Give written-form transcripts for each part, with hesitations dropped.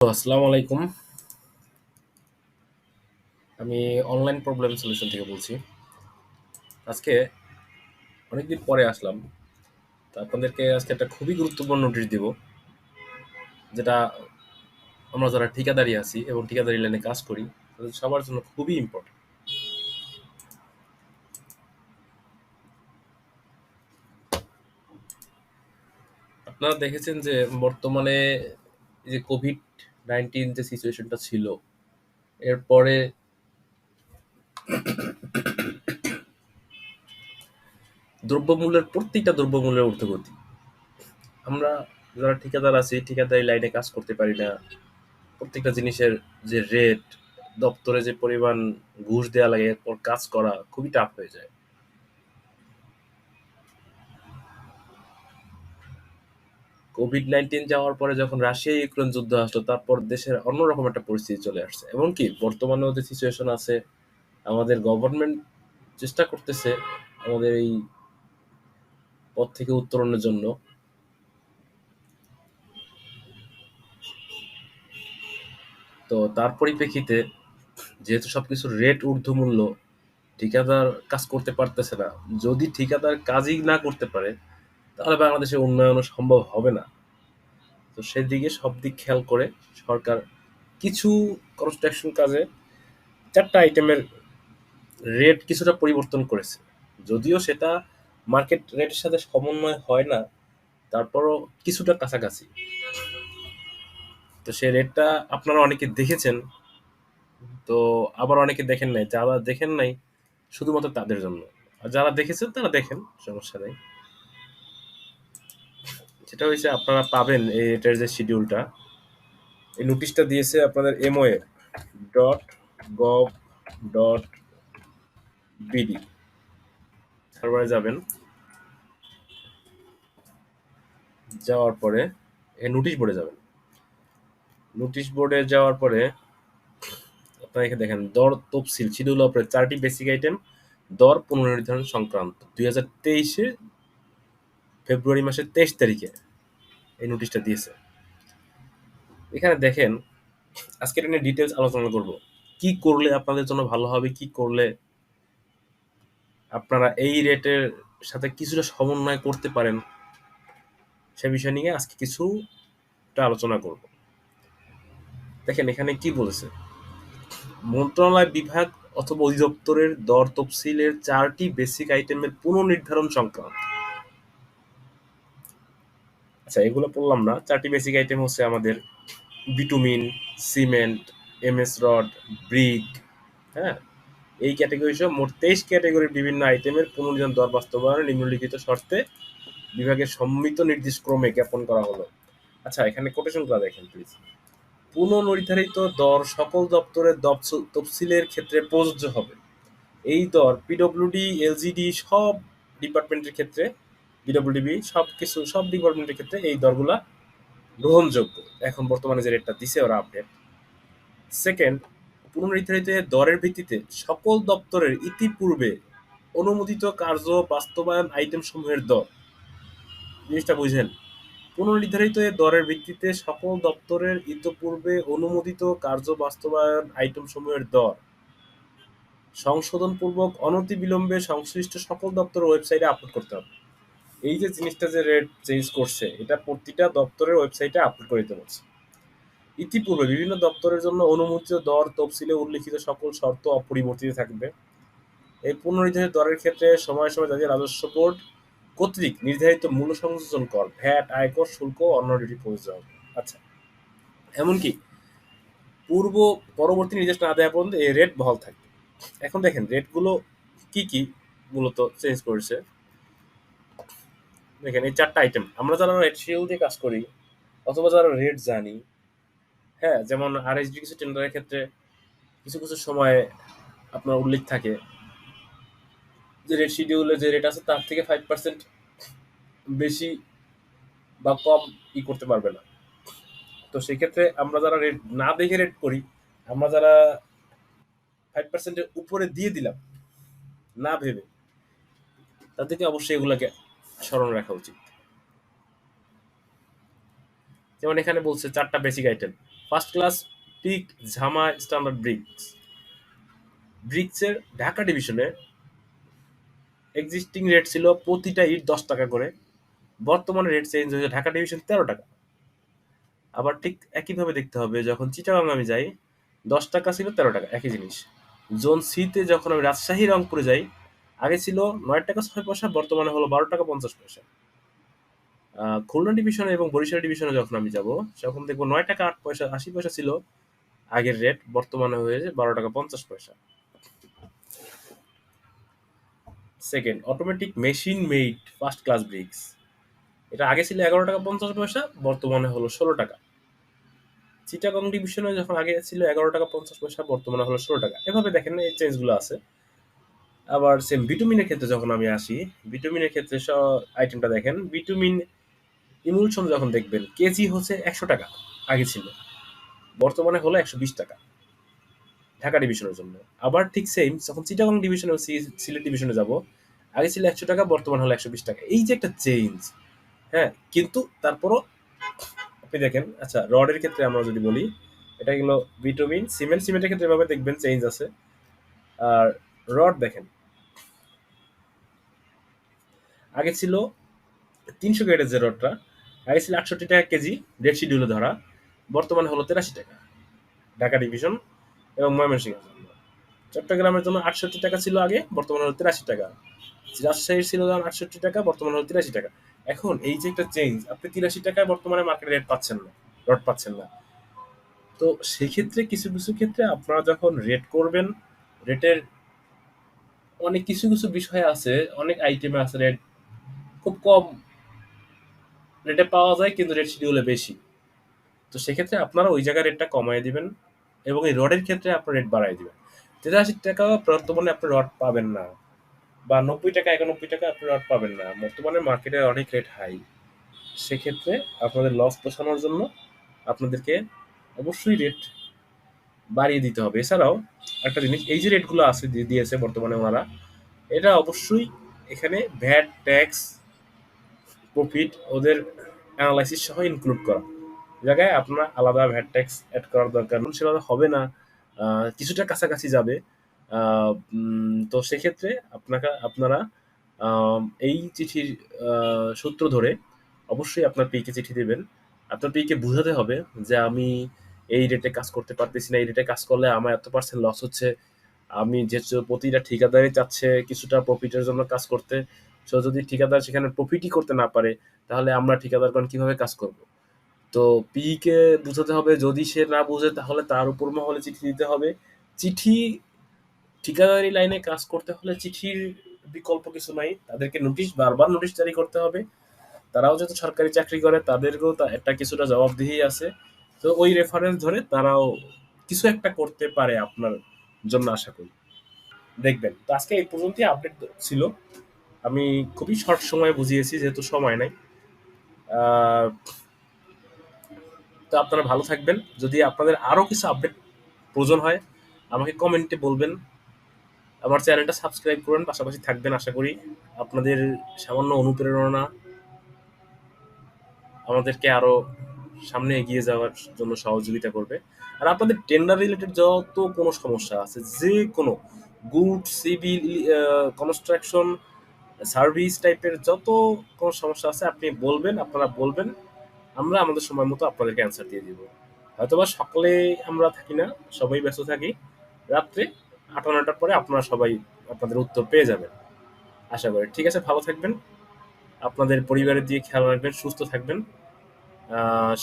আসসালামু আলাইকুম। আমি অনলাইন প্রবলেম সলিউশন থেকে বলছি। আজকে অনেকদিন পরে আসলাম। তো আপনাদেরকে আজকে একটা খুবই গুরুত্বপূর্ণ নোটিশ দিব, যেটা আমরা যারা ঠিকাদারি আছি এবং ঠিকাদারি লাইনে কাজ করি তাদের সবার জন্য খুবই ইম্পর্টেন্ট। আপনারা দেখেছেন যে বর্তমানে এই যে কোভিড-19 যে সিচুয়েশনটা ছিল, এরপরে দ্রব্যমূল্যের প্রত্যেকটা দ্রব্যমূল্যের ঊর্ধ্বগতি। আমরা যারা ঠিকাদার আছি, ঠিকাদারি লাইনে কাজ করতে পারি না। প্রত্যেকটা জিনিসের যে রেট, দপ্তরে যে পরিমাণ ঘুষ দেওয়া লাগে, এরপর কাজ করা খুবই টাফ হয়ে যায়। কোভিড-19 যাওয়ার পরে যখন রাশিয়া ইউক্রেন যুদ্ধ আসলো, তারপর দেশের অন্যরকম একটা পরিস্থিতি চলে আসছে। এমনকি বর্তমানেও যে সিচুয়েশন আছে, আমাদের গভর্নমেন্ট চেষ্টা করতেছে আমাদের এই পথ থেকে উত্তরণের জন্য। তো তার পরিপ্রেক্ষিতে যেহেতু সবকিছুর রেট ঊর্ধ্বমূল্য, ঠিকাদার কাজ করতে পারতেছে না। যদি ঠিকাদার কাজই না করতে পারে, তাহলে বাংলাদেশের উন্নয়নও সম্ভব হবে না। তো সেদিকে সব দিক খেয়াল করে সরকার কিছু কনস্ট্রাকশন কাজে ৪টা আইটেমের রেট কিছুটা পরিবর্তন করেছে। যদিও সেটা মার্কেট রেটের সাথে সমন্বয় হয় না, তারপরও কিছুটা কাছাকাছি। তো সেই রেটটা আপনারা অনেকে দেখেছেন, তো আবার অনেকে দেখেন নাই। যারা দেখেন নাই শুধুমাত্র তাদের জন্য। আর যারা দেখেছেন তারা দেখেন, সমস্যা নেই। যেটা হইছে আপনারা পাবেন এই রেটের যে শিডিউলটা, এই নোটিশটা দিয়েছে আপনাদের MOA.gov.bd। সার্ভারে যাবেন, যাওয়ার পরে এই নোটিশ বোর্ডে যাবেন। নোটিশ বোর্ডে যাওয়ার পরে আপনারা এখানে দেখেন দর তফসিল শিডিউল অফ 4টি বেসিক আইটেম দর পুনর্নির্ধারণ সংক্রান্ত 2023 ফেব্রুয়ারি মাসের 23 তারিখে এই নোটিশটা দিয়েছে। এখানে দেখেন, আজকে এটা নিয়ে ডিটেলস আলোচনা করব। কি করলে আপনাদের জন্য ভালো হবে, কি করলে আপনারা এই রেটের সাথে কিছুটা সমন্বয় করতে পারেন, সে বিষয় নিয়ে আজকে কিছুটা আলোচনা করব। দেখেন এখানে কি বলেছে, মন্ত্রণালয় বিভাগ অথবা অধিদপ্তরের দর তফসিলের 4টি বেসিক আইটেমের পুনর্নির্ধারণ সংক্রান্ত। আচ্ছা, এগুলো পড়লাম না। 4টি বেসিক আইটেম হচ্ছে আমাদের bitumen, cement, MS rod, brick, হ্যাঁ, এই ক্যাটাগরি সহ মোট 23 ক্যাটাগরির বিভিন্ন আইটেমের পুনর্নির্ধারণ দর বাস্তবায়নে নিম্নলিখিত শর্তে বিভাগের সম্মিলিত নির্দেশ ক্রমে জ্ঞাপন করা হলো। আচ্ছা, এখানে কোটেশনগুলো দেখেন প্লিজ। পুনর্নির্ধারিত দর সকল দপ্তরের তফসিলের ক্ষেত্রে প্রযোজ্য হবে। এই দর পিডব্লিউডি, এলজিডি সব ডিপার্টমেন্টের ক্ষেত্রে, বিডব্লিউডিবি সব ডিপার্টমেন্টের ক্ষেত্রে এই দরগুলা গ্রহণযোগ্য। এখন বর্তমানে যে রেটটা দিছে ওরা আপডেট। সেকেন্ড, পুনর্নির্ধারিত দরের ভিত্তিতে সকল দপ্তরের ইতিপূর্বে অনুমোদিত কার্য বাস্তবায়ন আইটেম সমূহের দর। জিনিসটা বুঝেন, পুনর্নির্ধারিত দরের ভিত্তিতে সকল দপ্তরের ইতিপূর্বে অনুমোদিত কার্য বাস্তবায়ন আইটেম সমূহের দর সংশোধনপূর্বক অনতিবিলম্বে সংশ্লিষ্ট সকল দপ্তরের ওয়েবসাইটে আপলোড করতে হবে। এই যে জিনিসটা যে রেট চেঞ্জ করছে, এটা প্রতিটা দপ্তরের ওয়েবসাইটে আপলোড করে দিতে বলছে। ইতিপূর্বে বিভিন্ন দপ্তরের জন্য অনুমোদিত দর তফসিলে উল্লিখিত সকল শর্ত অপরিবর্তিত থাকবে। এই পুনর্নির্ধারিত দরের ক্ষেত্রে সময়ে সময়ে জাতীয় রাজস্ব বোর্ড কর্তৃক নির্ধারিত মূল্য সংযোজন কর, ভ্যাট, আয়কর শুল্ক ও অন্য ডিউটি প্রযোজ্য হবে। আচ্ছা, এমনকি পূর্ব পরবর্তী নির্দেশ না দেওয়া পর্যন্ত এই রেট বহাল থাকবে। এখন দেখেন রেটগুলো কি কি মূলত চেঞ্জ করেছে। দেখেন এই 4টা আইটেম, আমরা যারা রেট শিডিউল দিয়ে কাজ করি অথবা যারা রেট জানি, হ্যাঁ, যেমন আরএসডি কিছু টেন্ডারের ক্ষেত্রে কিছু কিছু সময় আপনার উল্লেখ থাকে যে রেট শিডিউলে যে রেট আছে তার থেকে 5% বেশি বা কম করতে পারবে না। তো সেক্ষেত্রে আমরা যারা রেট না দেখে রেট করি, আমরা যারা 5%-এর উপরে দিয়ে দিলাম না ভেবে, তাদেরকে অবশ্যই এগুলাকে স্মরণ রাখা উচিত। যেমন এখানে বলছে 4টা basic item, first class pick ঝামা স্ট্যান্ডার্ড ব্রিক্স। ব্রিক্সের ঢাকা ডিভিশনে এক্সিস্টিং রেট ছিল প্রতিটা ইট 10 টাকা করে, বর্তমানে রেট চেঞ্জ হয়েছে ঢাকা ডিভিশন 13 টাকা। আবার ঠিক একইভাবে দেখতে হবে যখন চিটাগাং আমি যাই 10 টাকা ছিল 13 টাকা, একই জিনিস। জোন সিতে যখন আমি রাজশাহী রংপুরে যাই আগে ছিল 9 টাকা 6 পয়সা, বর্তমানে হলো 12 টাকা 50 পয়সা। খুলনা ডিভিশনে এবং বরিশাল ডিভিশনে যখন আমি যাব তখন দেখবো 9 টাকা 8 পয়সা 80 পয়সা ছিল আগের রেট, বর্তমানে হয়েছে 12 টাকা 50 পয়সা। Second, automatic machine made first class bricks, এটা আগে ছিল 11 টাকা 50 পয়সা, বর্তমানে হলো 16 টাকা। চিটাগং ডিভিশনে যখন আগে ছিল 11 টাকা 50 পয়সা, বর্তমানে হলো 16 টাকা। এভাবে দেখেন এই চেঞ্জগুলো আছে। আবার সেম বিটুমিনের ক্ষেত্রে যখন আমি আসি, বিটুমিনের ক্ষেত্রে আইটেমটা দেখেন, বিটুমিন ইমুলশন যখন দেখবেন কেজি হচ্ছে 100 টাকা আগে ছিল, বর্তমানে হলো 120 টাকা ঢাকা ডিভিশনের জন্য। আবার ঠিক সেম যখন চিটাগং ডিভিশনে সিলেট ডিভিশনে যাব আগে ছিল 100 টাকা, বর্তমানে হলো 120 টাকা। এই যে একটা চেঞ্জ, হ্যাঁ, কিন্তু তারপরও আপনি দেখেন। আচ্ছা, রডের ক্ষেত্রে আমরা যদি বলি, এটা হলো বিটুমিন সিমেন্টের ক্ষেত্রে এভাবে দেখবেন চেঞ্জ আছে। আর রড দেখেন, আগে ছিল 300 গ্রেডের যে রডটা আগে ছিল 68 টাকা কেজি রেড শিডিউলে ধরা, বর্তমানে হলো 83 টাকা ঢাকা ডিভিশন এবং ময়মনসিংহের জন্য। চট্টগ্রামের জন্য 68 টাকা ছিল আগে, বর্তমানে হলো 83 টাকা। রাজশাহীর ছিল 68 টাকা, বর্তমানে হলো 83 টাকা। এখন এই যে একটা চেঞ্জ, আপনি 83 টাকায় বর্তমানে মার্কেটে রেট পাচ্ছেন না, রড পাচ্ছেন না। তো সেক্ষেত্রে কিছু কিছু ক্ষেত্রে আপনারা যখন রেট করবেন, রেটের অনেক কিছু কিছু বিষয় আছে, অনেক আইটেমে আছে রেট খুব কম রেটে পাওয়া যায় কিন্তু রেট শিডিউলে বেশি। তো সেক্ষেত্রে আপনারা ওই জায়গায় রেটটা কমায় দিবেন এবং এই রডের ক্ষেত্রে আপনার রেট বাড়াই দিবেন। 83 টাকা বর্তমানে আপনি রড পাবেন না, বা 90 টাকা 91 টাকা আপনি রড পাবেন না, বর্তমানে মার্কেটে অনেক রেট হাই। সেক্ষেত্রে আপনাদের লস পোষানোর জন্য আপনাদেরকে অবশ্যই রেট বাড়িয়ে দিতে হবে। এছাড়াও একটা জিনিস, এই যে রেটগুলো আছে দিয়েছে বর্তমানে ওনারা, এটা অবশ্যই এখানে ভ্যাট ট্যাক্স প্রফিট ওদের অ্যানালাইসিস সহ ইনক্লুড করা, জায়গায় আপনার আলাদা ভ্যাট ট্যাক্স অ্যাড করার দরকার সেভাবে হবে না, কিছুটা কাছাকাছি যাবে। তো সেক্ষেত্রে আপনারা এই চিঠির সূত্র ধরে অবশ্যই আপনার পিকে চিঠি দেবেন। আপনার পিকে বুঝাতে হবে যে আমি এই রেটে কাজ করতে পারতেছি না, এই রেটে কাজ করলে আমার এত% লস হচ্ছে। আমি যেহেতু প্রতিটা ঠিকাদারই চাচ্ছে কিছুটা প্রফিটের জন্য কাজ করতে, সো যদি ঠিকাদার সেখানে প্রফিটই করতে না পারে তাহলে আমরা ঠিকাদারগণ কিভাবে কাজ করব? তো পি কে বুঝাতে হবে, যদি সে না বুঝে তাহলে তার উপর মহলে চিঠি দিতে হবে। চিঠি ঠিকাদারি লাইনে কাজ করতে হলে চিঠির বিকল্প কিছু নাই, তাদেরকে বারবার নোটিশ জারি করতে হবে। তারাও যেহেতু সরকারি চাকরি করে তাদেরকেও একটা কিছুটা জবাবদিহি আছে। তো ওই রেফারেন্স ধরে তারাও কিছু একটা করতে পারে আপনার জন্য, আশা করি দেখবেন। তো আজকে এই পর্যন্তই আপডেট ছিল, আমি খুবই শর্ট সময়ে বুঝিয়েছি যেহেতু সময় নাই। আহ, তো আপনারা ভালো থাকবেন। যদি আপনাদের আরো কিছু আপডেট প্রয়োজন হয় আমাকে কমেন্টে বলবেন। আমার চ্যানেলটা সাবস্ক্রাইব করুন, পাশাপাশি থাকবেন। আশা করি আপনাদের সামান্য অনুপ্রেরণা আমাদেরকে আরো সামনে এগিয়ে যাওয়ার জন্য সহযোগিতা করবে। আর আপনাদের টেন্ডার রিলেটেড যত কোনো সমস্যা আছে, যে কোনো গুড সিভিল কনস্ট্রাকশন সার্ভিস টাইপের যত কোনো সমস্যা আছে আপনি বলবেন, আপনারা বলবেন, আমরা আমাদের সময় মতো আপনাদেরকে অ্যান্সার দিয়ে দিব। হয়তোবা সকালে আমরা থাকি না, সবাই ব্যস্ত থাকি, রাত্রে 8-9টার পরে আপনারা সবাই আপনাদের উত্তর পেয়ে যাবেন আশা করি। ঠিক আছে, ভালো থাকবেন, আপনাদের পরিবারের দিকে খেয়াল রাখবেন, সুস্থ থাকবেন।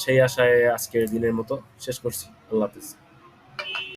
সেই আশায় আজকের দিনের মতো শেষ করছি। আল্লাহ হাফিজ।